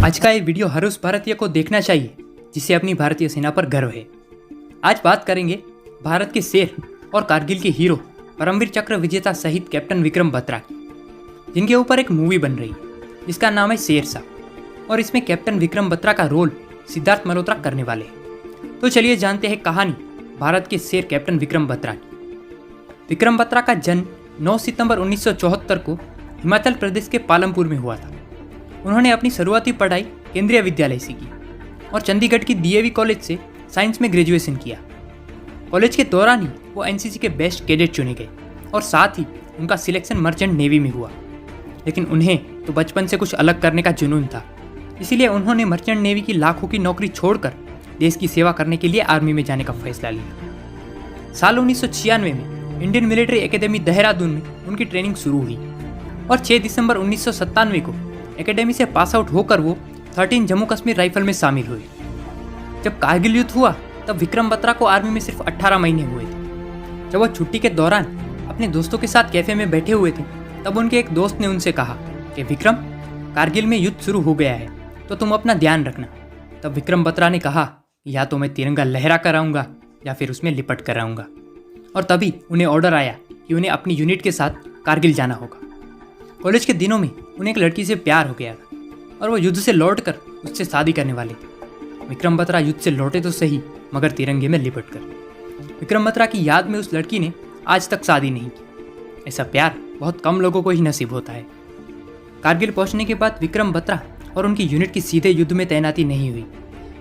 आज का ये वीडियो हर उस भारतीय को देखना चाहिए जिसे अपनी भारतीय सेना पर गर्व है। आज बात करेंगे भारत के शेर और कारगिल के हीरो परमवीर चक्र विजेता शहीद कैप्टन विक्रम बत्रा की, जिनके ऊपर एक मूवी बन रही है जिसका नाम है शेरशाह, और इसमें कैप्टन विक्रम बत्रा का रोल सिद्धार्थ मल्होत्रा करने वाले हैं। तो चलिए जानते हैं कहानी भारत के शेर कैप्टन विक्रम बत्रा की। विक्रम बत्रा का जन्म 9 सितंबर 1974 को हिमाचल प्रदेश के पालमपुर में हुआ था। उन्होंने अपनी शुरुआती पढ़ाई केंद्रीय विद्यालय से की और चंडीगढ़ की डीएवी कॉलेज से साइंस में ग्रेजुएशन किया। कॉलेज के दौरान ही वो एनसीसी के बेस्ट कैडेट चुने गए और साथ ही उनका सिलेक्शन मर्चेंट नेवी में हुआ। लेकिन उन्हें तो बचपन से कुछ अलग करने का जुनून था, इसीलिए उन्होंने मर्चेंट नेवी की लाखों की नौकरी छोड़कर देश की सेवा करने के लिए आर्मी में जाने का फैसला लिया। साल 1996 में इंडियन मिलिट्री एकेडमी देहरादून में उनकी ट्रेनिंग शुरू हुई और 6 दिसंबर 1997 को एकेडमी से पास आउट होकर वो 13 जम्मू कश्मीर राइफल में शामिल हुए। जब कारगिल युद्ध हुआ तब विक्रम बत्रा को आर्मी में सिर्फ 18 महीने हुए थे। जब वो छुट्टी के दौरान अपने दोस्तों के साथ कैफे में बैठे हुए थे तब उनके एक दोस्त ने उनसे कहा कि विक्रम, कारगिल में युद्ध शुरू हो गया है तो तुम अपना ध्यान रखना। तब विक्रम बत्रा ने कहा, या तो मैं तिरंगा लहरा कर आऊँगा या फिर उसमें लिपट कर आऊँगा। और तभी उन्हें ऑर्डर आया कि उन्हें अपनी यूनिट के साथ कारगिल जाना होगा। कॉलेज के दिनों में उन्हें एक लड़की से प्यार हो गया था और वो युद्ध से लौटकर उससे शादी करने वाले थे। विक्रम बत्रा युद्ध से लौटे तो सही, मगर तिरंगे में लिपट कर। विक्रम बत्रा की याद में उस लड़की ने आज तक शादी नहीं की। ऐसा प्यार बहुत कम लोगों को ही नसीब होता है। कारगिल पहुंचने के बाद विक्रम बत्रा और उनकी यूनिट की सीधे युद्ध में तैनाती नहीं हुई,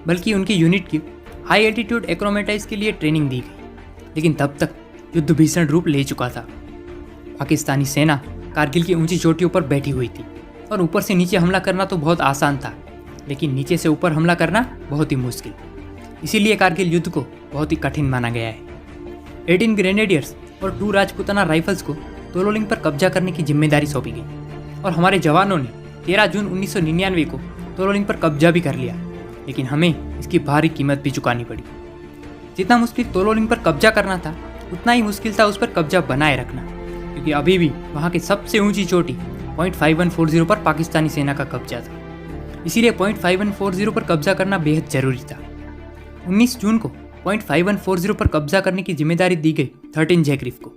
बल्कि उनकी यूनिट की हाई एल्टीट्यूड एक्रोमेटाइज के लिए ट्रेनिंग दी गई। लेकिन तब तक युद्ध भीषण रूप ले चुका था। पाकिस्तानी सेना कारगिल की ऊंची चोटियों पर बैठी हुई थी और ऊपर से नीचे हमला करना तो बहुत आसान था, लेकिन नीचे से ऊपर हमला करना बहुत ही मुश्किल। इसीलिए कारगिल युद्ध को बहुत ही कठिन माना गया है। 18 ग्रेनेडियर्स और 2 राजपूताना राइफल्स को तोलोलिंग पर कब्जा करने की जिम्मेदारी सौंपी गई और हमारे जवानों ने 13 जून 1999 को तोलोलिंग पर कब्जा भी कर लिया। लेकिन हमें इसकी भारी कीमत भी चुकानी पड़ी। जितना मुश्किल तोलोलिंग पर कब्जा करना था उतना ही मुश्किल था उस पर कब्जा बनाए रखना, क्योंकि अभी भी वहाँ की सबसे ऊंची चोटी .5140 पर पाकिस्तानी सेना का कब्जा था। इसीलिए .5140 पर कब्जा करना बेहद जरूरी था। 19 जून को .5140 पर कब्जा करने की जिम्मेदारी दी गई 13 जैकरिफ को,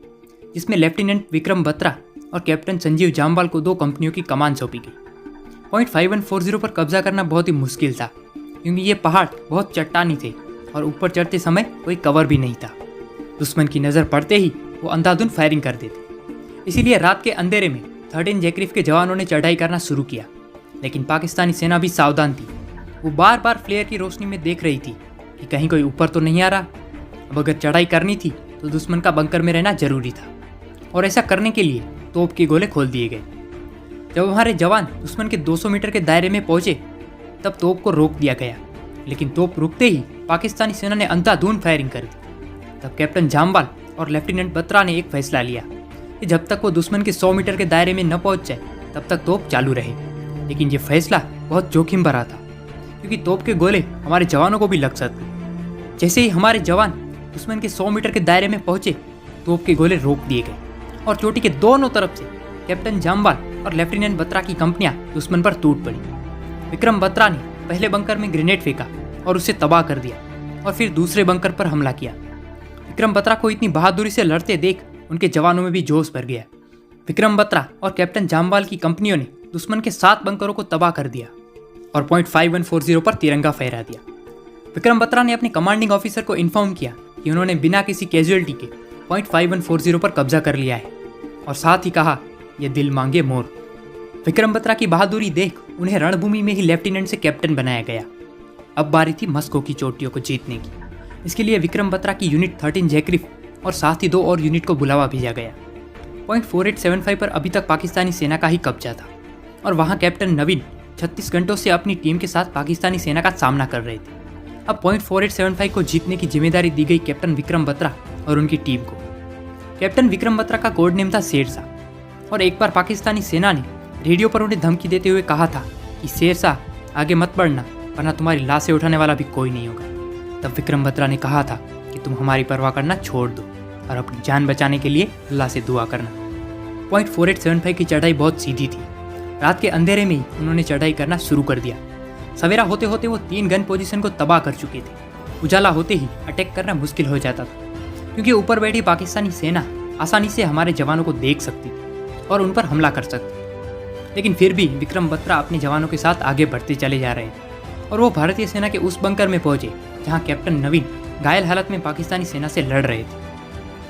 जिसमें लेफ्टिनेंट विक्रम बत्रा और कैप्टन संजीव जामवाल को 2 कंपनियों की कमान सौंपी गई। .5140 पर कब्जा करना बहुत ही मुश्किल था, क्योंकि ये पहाड़ बहुत चट्टानी थे और ऊपर चढ़ते समय कोई कवर भी नहीं था। दुश्मन की नज़र पड़ते ही वो अंधाधुंध फायरिंग कर देते। इसीलिए रात के अंधेरे में 13 जैकरिफ के जवानों ने चढ़ाई करना शुरू किया। लेकिन पाकिस्तानी सेना भी सावधान थी। वो बार बार फ्लेयर की रोशनी में देख रही थी कि कहीं कोई ऊपर तो नहीं आ रहा। अब अगर चढ़ाई करनी थी तो दुश्मन का बंकर में रहना जरूरी था, और ऐसा करने के लिए तोप के गोले खोल दिए गए। जब हमारे जवान दुश्मन के 200 मीटर के दायरे में पहुंचे तब तोप को रोक दिया गया, लेकिन तोप रुकते ही पाकिस्तानी सेना ने अंधाधुंध फायरिंग कर दी। तब कैप्टन जामवाल और लेफ्टिनेंट बत्रा ने एक फैसला लिया कि जब तक वो दुश्मन के 100 मीटर के दायरे में न पहुंच जाए तब तक तोप चालू रहे। लेकिन ये फैसला बहुत जोखिम भरा था, क्योंकि तोप के गोले हमारे जवानों को भी लग सकते। जैसे ही हमारे जवान दुश्मन के 100 मीटर के दायरे में पहुंचे, तोप के गोले रोक दिए गए और चोटी के दोनों तरफ से कैप्टन जामवाल और लेफ्टिनेंट बत्रा की कंपनियां दुश्मन पर टूट पड़ी। विक्रम बत्रा ने पहले बंकर में ग्रेनेड फेंका और उसे तबाह कर दिया और फिर दूसरे बंकर पर हमला किया। विक्रम बत्रा को इतनी बहादुरी से लड़ते देख उनके जवानों में भी जोश भर गया। विक्रम बत्रा और कैप्टन जामवाल की कंपनियों ने दुश्मन के 7 बंकरों को तबाह कर दिया और .5140 पर तिरंगा फहरा दिया। विक्रम बत्रा ने अपने कमांडिंग ऑफिसर को इन्फॉर्म किया कि उन्होंने बिना किसी कैजुअलिटी के .5140 पर कब्जा कर लिया है, और साथ ही कहा, यह दिल मांगे मोर। विक्रम बत्रा की बहादुरी देख उन्हें रणभूमि में ही लेफ्टिनेंट से कैप्टन बनाया गया। अब बारी थी मस्को की चोटियों को जीतने की। इसके लिए विक्रम बत्रा की यूनिट 13 जैकरिफ और साथ ही 2 और यूनिट को बुलावा भेजा गया। .4875 पर अभी तक पाकिस्तानी सेना का ही कब्जा था और वहां कैप्टन नवीन 36 घंटों से अपनी टीम के साथ पाकिस्तानी सेना का सामना कर रहे थे। अब .4875 को जीतने की जिम्मेदारी दी गई कैप्टन विक्रम बत्रा और उनकी टीम को। कैप्टन विक्रम बत्रा का कोड नेम था शेरशाह, और एक बार पाकिस्तानी सेना ने रेडियो पर उन्हें धमकी देते हुए कहा था कि शेरशाह, आगे मत बढ़ना वरना तुम्हारी लाशें उठाने वाला भी कोई नहीं होगा। तब विक्रम बत्रा ने कहा था कि तुम हमारी परवाह करना छोड़ दो और अपनी जान बचाने के लिए अल्लाह से दुआ करना। .4875 की चढ़ाई बहुत सीधी थी। रात के अंधेरे में ही उन्होंने चढ़ाई करना शुरू कर दिया। सवेरा होते होते वो 3 गन पोजीशन को तबाह कर चुके थे। उजाला होते ही अटैक करना मुश्किल हो जाता था, क्योंकि ऊपर बैठी पाकिस्तानी सेना आसानी से हमारे जवानों को देख सकती थी और उन पर हमला कर सकती। लेकिन फिर भी विक्रम बत्रा अपने जवानों के साथ आगे बढ़ते चले जा रहे थे और वो भारतीय सेना के उस बंकर में पहुंचे जहां कैप्टन नवीन घायल हालत में पाकिस्तानी सेना से लड़ रहे थे।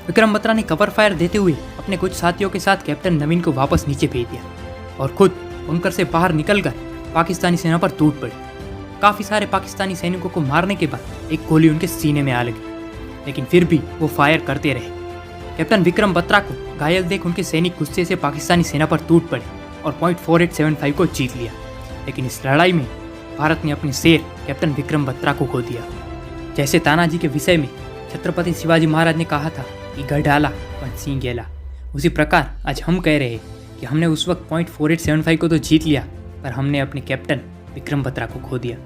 विक्रम बत्रा ने कवर फायर देते हुए अपने कुछ साथियों के साथ कैप्टन नवीन को वापस नीचे भेज दिया और खुद बंकर से बाहर निकलकर पाकिस्तानी सेना पर टूट पड़ी। काफ़ी सारे पाकिस्तानी सैनिकों को मारने के बाद एक गोली उनके सीने में आ लगी, लेकिन फिर भी वो फायर करते रहे। कैप्टन विक्रम बत्रा को घायल देख उनके सैनिक गुस्से से पाकिस्तानी सेना पर टूट पड़े और .4875 को जीत लिया। लेकिन इस लड़ाई में भारत ने अपने शेर कैप्टन विक्रम बत्रा को खो दिया। जैसे तानाजी के विषय में छत्रपति शिवाजी महाराज ने कहा था कि गढ़ डाला पर सिंह गेला, उसी प्रकार आज हम कह रहे हैं कि हमने उस वक्त .4875 को तो जीत लिया, पर हमने अपने कैप्टन विक्रम बत्रा को खो दिया।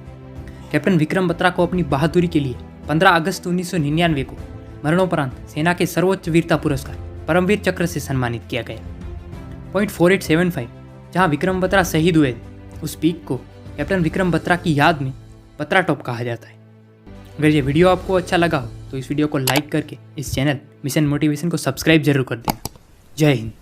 कैप्टन विक्रम बत्रा को अपनी बहादुरी के लिए 15 अगस्त 1999 को मरणोपरांत सेना के सर्वोच्च वीरता पुरस्कार परमवीर चक्र से सम्मानित किया गया। .4875 जहां विक्रम बत्रा शहीद हुए थे, उस पीक को कैप्टन विक्रम बत्रा की याद में बत्रा टॉप कहा जाता है। अगर ये वीडियो आपको अच्छा लगा हो तो इस वीडियो को लाइक करके इस चैनल मिशन मोटिवेशन को सब्सक्राइब जरूर कर देना। जय हिंद।